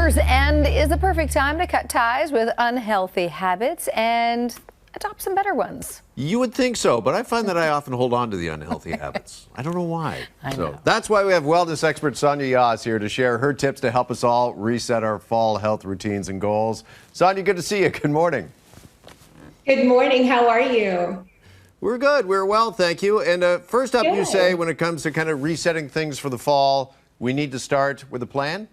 Year's end is the perfect time to cut ties with unhealthy habits and adopt some better ones. You would think so, but I find that I often hold on to the unhealthy habits. I don't know why. I know. That's why we have wellness expert Sonia Jhas here to share her tips to help us all reset our fall health routines and goals. Sonia, good to see you. Good morning. Good morning. How are you? We're good. We're well, thank you. And first up, Good. You say when it comes to kind of resetting things for the fall, we need to start with a plan?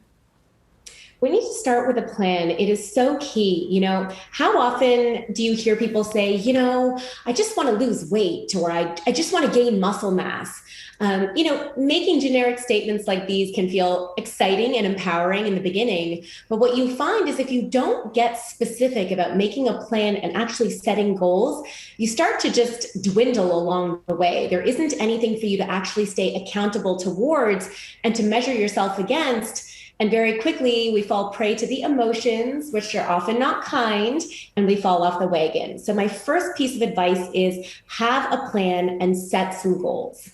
We need to start with a plan. It is so key. You know, how often do you hear people say, I just want to lose weight, or I just want to gain muscle mass? Making generic statements like these can feel exciting and empowering in the beginning. But what you find is if you don't get specific about making a plan and actually setting goals, you start to just dwindle along the way. There isn't anything for you to actually stay accountable towards and to measure yourself against. And very quickly, we fall prey to the emotions, which are often not kind, and we fall off the wagon. So my first piece of advice is have a plan and set some goals.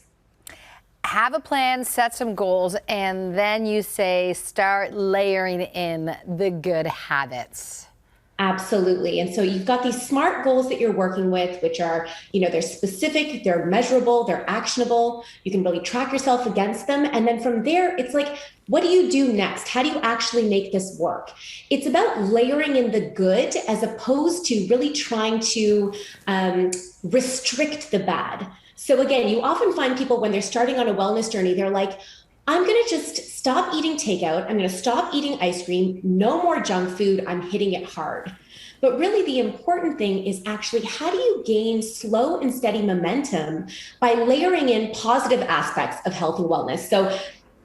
Have a plan, set some goals, and then you say start layering in the good habits. Absolutely. And so you've got these SMART goals that you're working with, which are, they're specific, they're measurable, they're actionable. You can really track yourself against them. And then from there, it's like, what do you do next? How do you actually make this work? It's about layering in the good as opposed to really trying to restrict the bad. So again, you often find people when they're starting on a wellness journey, they're like, I'm going to just stop eating takeout. I'm going to stop eating ice cream. No more junk food. I'm hitting it hard. But really the important thing is actually how do you gain slow and steady momentum by layering in positive aspects of health and wellness? So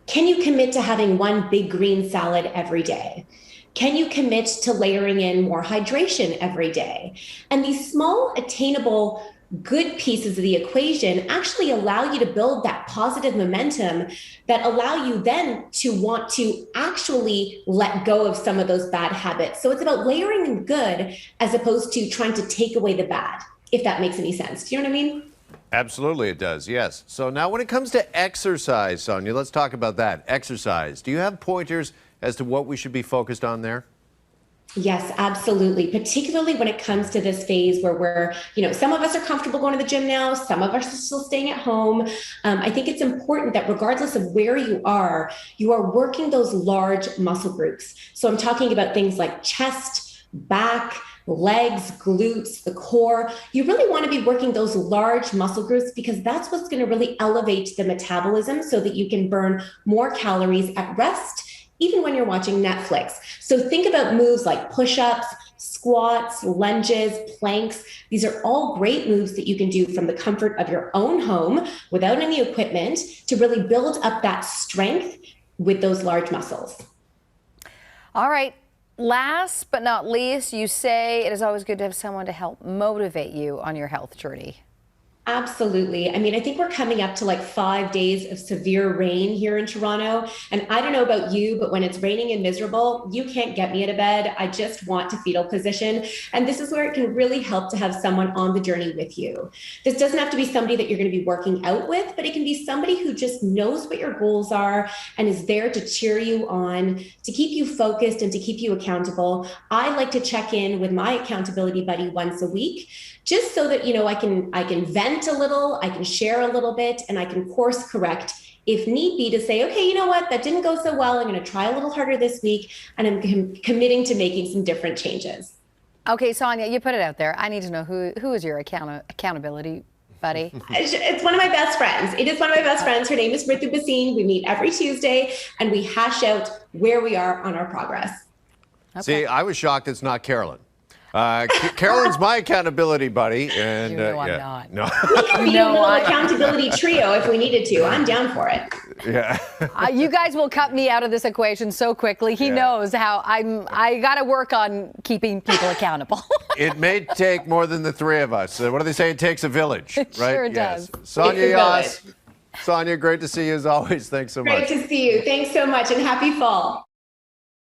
can you commit to having one big green salad every day? Can you commit to layering in more hydration every day? And these small, attainable, good pieces of the equation actually allow you to build that positive momentum that allow you then to want to actually let go of some of those bad habits. So it's about layering in good as opposed to trying to take away the bad, if that makes any sense. Do you know what I mean? Absolutely it does, yes. So now when it comes to exercise, Sonia, let's talk about that. Exercise. Do you have pointers as to what we should be focused on there? Yes, absolutely. Particularly when it comes to this phase where we're, some of us are comfortable going to the gym now, some of us are still staying at home. I think it's important that regardless of where you are working those large muscle groups. So I'm talking about things like chest, back, legs, glutes, the core. You really want to be working those large muscle groups because that's what's going to really elevate the metabolism so that you can burn more calories at rest, even when you're watching Netflix. So think about moves like push-ups, squats, lunges, planks. These are all great moves that you can do from the comfort of your own home without any equipment to really build up that strength with those large muscles. All right. Last but not least, you say it is always good to have someone to help motivate you on your health journey. Absolutely. I mean, I think we're coming up to like 5 days of severe rain here in Toronto. And I don't know about you, but when it's raining and miserable, you can't get me out of bed. I just want to fetal position. And this is where it can really help to have someone on the journey with you. This doesn't have to be somebody that you're going to be working out with, but it can be somebody who just knows what your goals are and is there to cheer you on, to keep you focused and to keep you accountable. I like to check in with my accountability buddy once a week, just so that, I can vent a little, I can share a little bit, and I can course correct if need be to say, okay, you know what, that didn't go so well. I'm going to try a little harder this week, and I'm committing to making some different changes. Okay, Sonia, you put it out there. I need to know who is your accountability buddy? It's one of my best friends. It is one of my best friends. Her name is Ritu Basine. We meet every Tuesday, and we hash out where we are on our progress. Okay. See, I was shocked it's not Carolyn. Carolyn's my accountability buddy, and you know I'm not. No. We could be a little accountability trio if we needed to. I'm down for it. Yeah. You guys will cut me out of this equation so quickly. He knows how I got to work on keeping people accountable. It may take more than the three of us. What do they say? It takes a village, right? It sure does. Sonia Jhas. Sonia, great to see you as always. Thanks so much. Great to see you. Thanks so much, and happy fall.